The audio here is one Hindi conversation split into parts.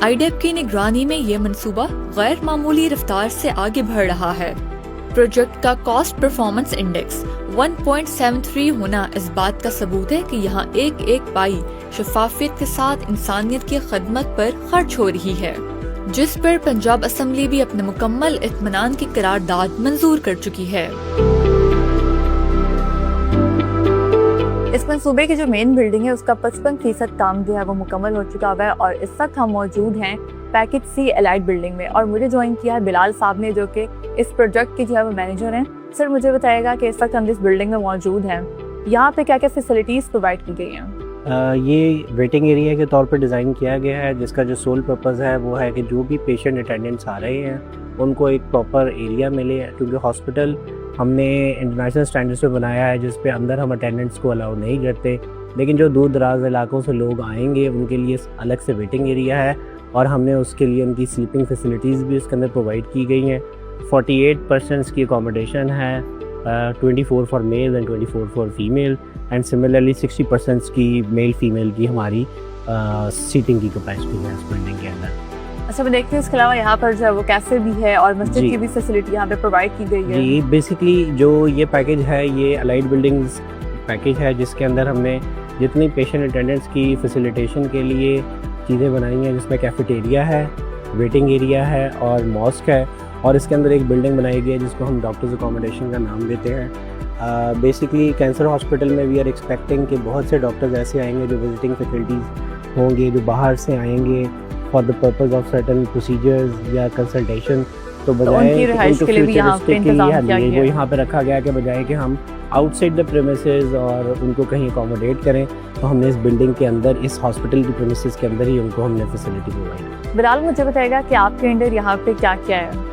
आईडेप की निगरानी में ये मंसूबा गैर मामूली रफ्तार से आगे बढ़ रहा है। प्रोजेक्ट का कॉस्ट परफॉर्मेंस इंडेक्स 1.73 होना इस बात का सबूत है कि यहाँ एक एक पाई शफाफियत के साथ इंसानियत की खदमत पर खर्च हो रही है, जिस पर पंजाब असम्बली भी अपने मुकम्मल इत्मीनान की करारदाद मंजूर कर चुकी है। इस मंसूबे की जो मेन बिल्डिंग है उसका 55% काम जो है वो मुकम्मल हो चुका हुआ है और इस वक्त हम मौजूद हैं पैकेज सी एलाइड बिल्डिंग में और मुझे ज्वाइन किया है बिलाल साहब ने, जो कि इस प्रोजेक्ट के जो है वो मैनेजर हैं। सर मुझे बताएगा कि इस वक्त हम जिस बिल्डिंग में मौजूद हैं यहाँ पे क्या क्या फैसिलिटीज़ प्रोवाइड की गई हैं? ये वेटिंग एरिया के तौर पर डिज़ाइन किया गया है, जिसका जो सोल पर्पज़ है वो है कि जो भी पेशेंट अटेंडेंट्स आ रहे हैं उनको एक प्रॉपर एरिया मिले, क्योंकि हॉस्पिटल हमने इंटरनेशनल स्टैंडर्ड्स पे बनाया है जिस पे अंदर हम अटेंडेंट्स को अलाउ नहीं करते, लेकिन जो दूर दराज इलाकों से लोग आएंगे उनके लिए अलग से वेटिंग एरिया है और हमने उसके लिए उनकी स्लीपिंग फैसिलिटीज़ भी उसके अंदर प्रोवाइड की गई हैं। 48% की अकोमोडेशन है, 24 for male and 24 for female and similarly 60% की मेल फीमेल की हमारी सीटिंग की कैपेसिटी है इस बिल्डिंग के अंदर। अच्छा, मैं देखती हूँ इसके अलावा यहाँ पर जो है वो कैफे भी है और मस्जिद की भी फैसिलिटी यहाँ पे प्रोवाइड की गई है। जी, बेसिकली जो ये पैकेज है ये अलाइड बिल्डिंग्स पैकेज है, जिसके अंदर हमने जितनी पेशेंट अटेंडेंट्स की फैसिलिटेशन के लिए चीज़ें बनाई हैं, जिसमें कैफेटेरिया है, वेटिंग एरिया है और मॉस्क है, और इसके अंदर एक बिल्डिंग बनाई गई है जिसको हम डॉक्टर्स अकोमोडेशन का नाम देते हैं। बेसिकली कैंसर हॉस्पिटल में वी आर एक्सपेक्टिंग कि बहुत से डॉक्टर्स ऐसे आएंगे जो विजिटिंग फैकल्टीज़ होंगे, जो बाहर से आएंगे for the purpose of certain procedures या कंसल्टेशन, तो बजाय के लिए भी यहाँ पे इंतजाम किया गया, वो यहाँ पे रखा गया कि बजाय कि हम आउटसाइड द प्रेमिसेस और उनको कहीं अकोमोडेट करें, तो हमने इस बिल्डिंग के अंदर, इस हॉस्पिटल की प्रेमिसेस के अंदर ही उनको हमने फैसिलिटी प्रोवाइड की। बिलाल मुझे बताएगा कि आपके अंडर यहाँ पे क्या क्या है?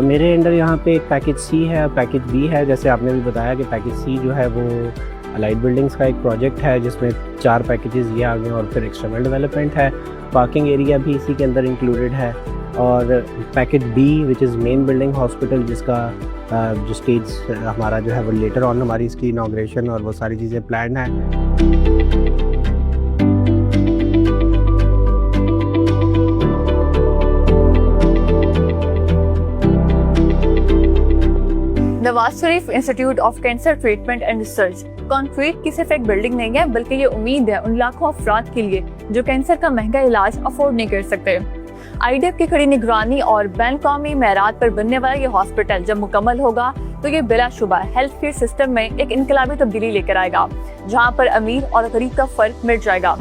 मेरे अंडर यहाँ पे एक पैकेज सी है, पैकेज बी है। जैसे आपने भी बताया कि पैकेज सी जो है वो अलाइड बिल्डिंग्स का एक प्रोजेक्ट है जिसमें 4 पैकेजेस ये आ गए और फिर एक्सटर्नल डेवलपमेंट है, पार्किंग एरिया भी इसी के अंदर इंक्लूडेड है, और package B which is main building hospital, जिसका जो स्टेज हमारा जो है वो लेटर ऑन हमारी इसकी इनॉग्रेशन और वो सारी चीज़ें प्लान है। Nawaz Sharif institute of cancer treatment and research concrete की सिर्फ एक बिल्डिंग नहीं है, बल्कि ये उम्मीद है उन लाखों अफराद के लिए जो कैंसर का महंगा इलाज अफोर्ड नहीं कर सकते। आईडेप की कड़ी निगरानी और बैन-अवी मेयारात पर बनने वाला ये हॉस्पिटल जब मुकम्मल होगा तो ये बिलाशुबा हेल्थ केयर सिस्टम में एक इनकलाबी तब्दीली लेकर आएगा, जहाँ पर अमीर और गरीब का फर्क मिट जाएगा।